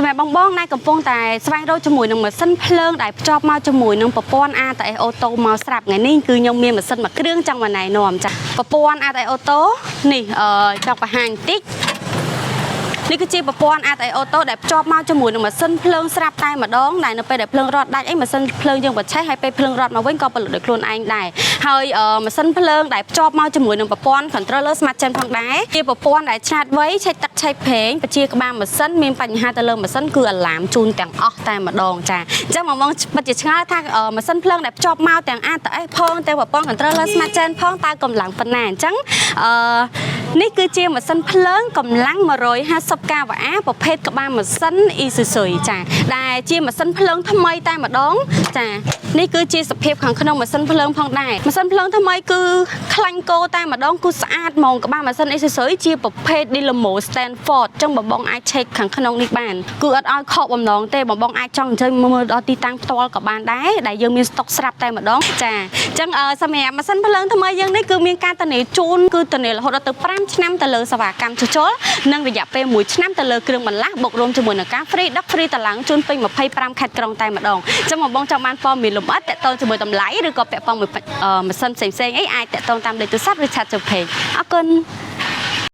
សម្រាប់បងណៃកំពុងតែស្វែងរកជាមួយនឹងម៉ាស៊ីនភ្លើងដែលភ្ជាប់មកជាមួយនឹងប្រព័ន្ធ ATS អូតូមកស្រាប់ថ្ងៃនេះគឺខ្ញុំមានម៉ាស៊ីនមួយគ្រឿងចង់មកណែនាំចាប្រព័ន្ធ ATS អូតូនេះចង់បង្ហាញបន្តិចនេះគឺជាប្រព័ន្ធ ATS អូតូដែលភ្ជាប់មកជាមួយនឹងម៉ាស៊ីនភ្លើងស្រាប់តែម្ដងដែលនៅពេលដែលភ្លើងរត់ដាច់អីម៉ាស៊ីនភ្លើងយើងបច្ឆេះហើយពេលភ្លើងរត់មកវិញក៏ផលិតដោយខ្លួនឯងដែរហើយម៉ាស៊ីនភ្លើងដែលភ្ជាប់មកជាមួយនឹងប្រព័ន្ធ controller smart chain ផងដែរជាប្រព័ន្ធដែលឆ្លាតវៃឆែកទឹកឆែកប្រេងបញ្ជាក្បាលម៉ាស៊ីនមានបញ្ហាទៅលើម៉ាស៊ីនគឺអាឡាមជូនទាំងអស់តែម្ដងចាអញ្ចឹងបងពិតជាឆ្ងល់ថាម៉ាស៊ីនភ្លើងដែលភ្ជាប់មកទាំង ATS ផងទាំងប្រព័ន្ធ controller smart chain ផងតើកម្លាំងប៉ុណ្ណាអញ្ចឹងនេះគឺជាម៉ាស៊ីនភ្លើងកម្លាំង150 kVA ប្រភេទក្បាលម៉ាស៊ីន Isuzu ចាដែលជាម៉ាស៊ីនភ្លើងថ្មីតែម្ដងចានេះគឺជាសភាពខាងក្នុងម៉ាស៊ីនភ្លើងផងដែរម៉ាស៊ីនភ្លើងថ្មីគឺខ្លាញ់គោតែម្ដងគឺស្អាតហ្មងក្បាលម៉ាស៊ីន Isuzu ជាប្រភេទ Dynamo Stanford អញ្ចឹងបងអាចឆែកខាងក្នុងនេះបានគឺអត់ឲ្យខកបំណងទេបងអាចចង់អញ្ចឹងមើលដល់ទីតាំងផ្ទាល់ក៏បានដែរដែលយើងមានស្តុកស្រាប់តែម្ដងចាអញ្ចឹងសម្រាប់ម៉ាស៊ីនភ្លើងថ្មីយើងនេះគឺមានការធានាជូនគឺធានារហូតដល់ទៅ5ឆ្នាំទៅលើសេវាកម្មជួសជុលនិងរយៈពេល1ឆ្នាំទៅលើគ្រឿងបន្លាស់បូករួមជាមួយនឹងការ free ដឹក free តឡាំងជូនពេញ25ខេត្តក្រុងតែម្ដងអញ្ចឹងបងចង់បានព័ត៌មានលម្អិតតាក់ទងជាមួយតម្លៃឬក៏ពាក់ព័ន្ធមួយម៉ាស៊ីនផ្សេងៗអីអាចតាក់ទងតាមលេខទូរស័ព្ទឬ chat ចូល page អរគុណ